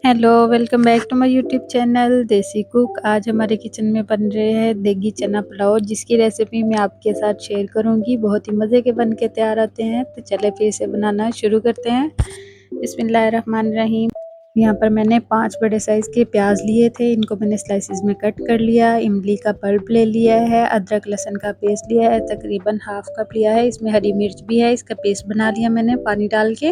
Hello, welcome back to my YouTube channel Desi cook. आज हमारे kitchen में बन रहे हैं देगी चना पुलाव, जिसकी रेसिपी मैं आपके साथ शेयर करूंगी। बहुत ही मज़े के बन के तैयार आते हैं। तो चले फिर इसे बनाना शुरू करते हैं। बिस्मिल्लाहिर्रहमानिर्रहीम। यहाँ पर मैंने 5 बड़े साइज़ के प्याज लिए थे, इनको मैंने स्लाइसिस में कट कर लिया। इमली का पल्प ले लिया है, अदरक लहसुन का पेस्ट लिया है, तकरीबन हाफ कप लिया है। इसमें हरी मिर्च भी है, इसका पेस्ट बना लिया मैंने पानी डाल के।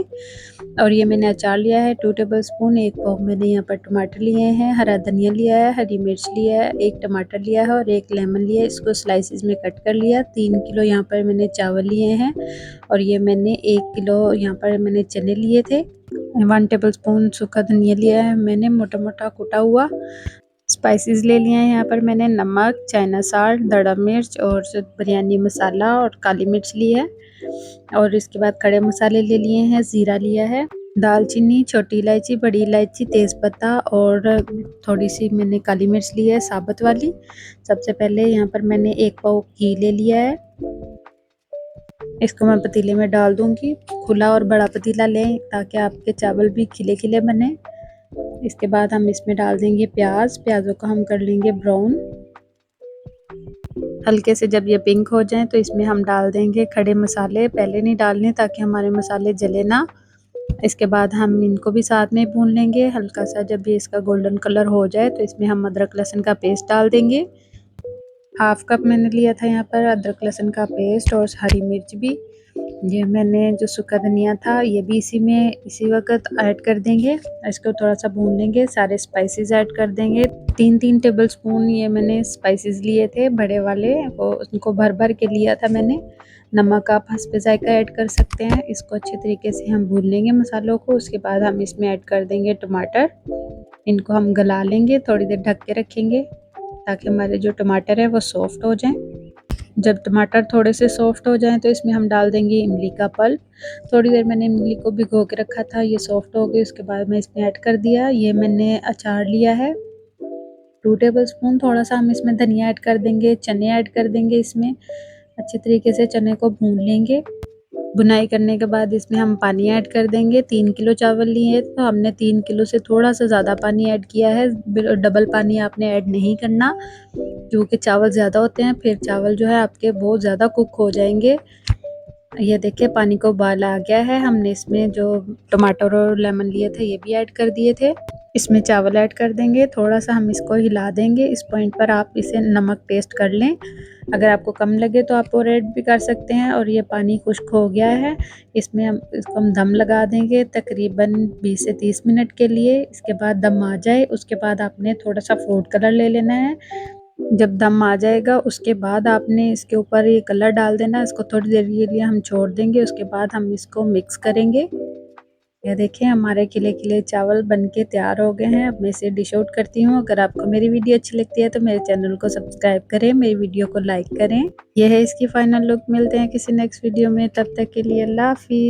और ये मैंने अचार लिया है 2 टेबलस्पून। एक पाव मैंने यहाँ पर टमाटर लिए हैं, हरा धनिया लिया है, हरी मिर्च लिया है, एक टमाटर लिया है और एक लेमन लिया है। इसको स्लाइसिस में कट कर लिया। 3 किलो यहाँ पर मैंने चावल लिए हैं और ये मैंने 1 किलो यहाँ पर मैंने चने लिए थे। 1 टेबलस्पून सूखा धनिया लिया है मैंने मोटा मोटा कुटा हुआ। स्पाइसेस ले लिए हैं यहाँ पर मैंने नमक, चाइना साल्ट, दड़ा मिर्च और बिरयानी मसाला और काली मिर्च ली है। और इसके बाद खड़े मसाले ले लिए हैं, ज़ीरा लिया है, दालचीनी, छोटी इलायची, बड़ी इलायची, तेज़पत्ता और थोड़ी सी मैंने काली मिर्च ली है साबुत वाली। सबसे पहले यहाँ पर मैंने 1 पाव घी ले लिया है, इसको मैं पतीले में डाल दूंगी। खुला और बड़ा पतीला लें ताकि आपके चावल भी खिले खिले बने। इसके बाद हम इसमें डाल देंगे प्याज़ों को हम कर लेंगे ब्राउन। हल्के से जब ये पिंक हो जाएं तो इसमें हम डाल देंगे खड़े मसाले। पहले नहीं डालने ताकि हमारे मसाले जले ना। इसके बाद हम इनको भी साथ में भून लेंगे। हल्का सा जब ये इसका गोल्डन कलर हो जाए तो इसमें हम अदरक लहसुन का पेस्ट डाल देंगे। हाफ कप मैंने लिया था यहाँ पर अदरक लहसुन का पेस्ट और हरी मिर्च भी। ये मैंने जो सूखा धनिया था ये भी इसी वक्त ऐड कर देंगे। इसको थोड़ा सा भून लेंगे। सारे स्पाइसेस ऐड कर देंगे। 3-3 टेबलस्पून ये मैंने स्पाइसेस लिए थे बड़े वाले, वो उनको भर भर के लिया था मैंने। नमक आप हस्बे जायका ऐड कर सकते हैं। इसको अच्छे तरीके से हम भून लेंगे मसालों को। उसके बाद हम इसमें ऐड कर देंगे टमाटर। इनको हम गला लेंगे, थोड़ी देर ढक के रखेंगे ताकि हमारे जो टमाटर है वो सॉफ्ट हो जाएं। जब टमाटर थोड़े से सॉफ्ट हो जाएं तो इसमें हम डाल देंगे इमली का पल्प। थोड़ी देर मैंने इमली को भिगो के रखा था, ये सॉफ्ट हो गई। उसके बाद मैं इसमें ऐड कर दिया। ये मैंने अचार लिया है 2 टेबलस्पून। थोड़ा सा हम इसमें धनिया ऐड कर देंगे, चने ऐड कर देंगे। इसमें अच्छे तरीके से चने को भून लेंगे। भुनाई करने के बाद इसमें हम पानी ऐड कर देंगे। 3 किलो चावल लिए तो हमने 3 किलो से थोड़ा सा ज़्यादा पानी ऐड किया है। डबल पानी आपने ऐड नहीं करना, क्योंकि चावल ज़्यादा होते हैं फिर चावल जो है आपके बहुत ज़्यादा कुक हो जाएंगे। ये देखिए पानी को उबाल आ गया है। हमने इसमें जो टमाटर और लेमन लिए थे ये भी ऐड कर दिए थे। इसमें चावल ऐड कर देंगे। थोड़ा सा हम इसको हिला देंगे। इस पॉइंट पर आप इसे नमक टेस्ट कर लें। अगर आपको कम लगे तो आप और ऐड भी कर सकते हैं। और ये पानी खुश्क हो गया है। इसको हम दम लगा देंगे तकरीबन 20 से 30 मिनट के लिए। इसके बाद दम आ जाए उसके बाद आपने थोड़ा सा फूड कलर ले लेना है। जब दम आ जाएगा उसके बाद आपने इसके ऊपर ये कलर डाल देना। इसको थोड़ी देर के लिए हम छोड़ देंगे। उसके बाद हम इसको मिक्स करेंगे। यह देखिए हमारे खिले खिले चावल बनके तैयार हो गए हैं। अब मैं इसे डिश आउट करती हूँ। अगर आपको मेरी वीडियो अच्छी लगती है तो मेरे चैनल को सब्सक्राइब करें, मेरी वीडियो को लाइक करें। यह है इसकी फाइनल लुक। मिलते हैं किसी नेक्स्ट वीडियो में, तब तक के लिए अल्लाह हाफिज़।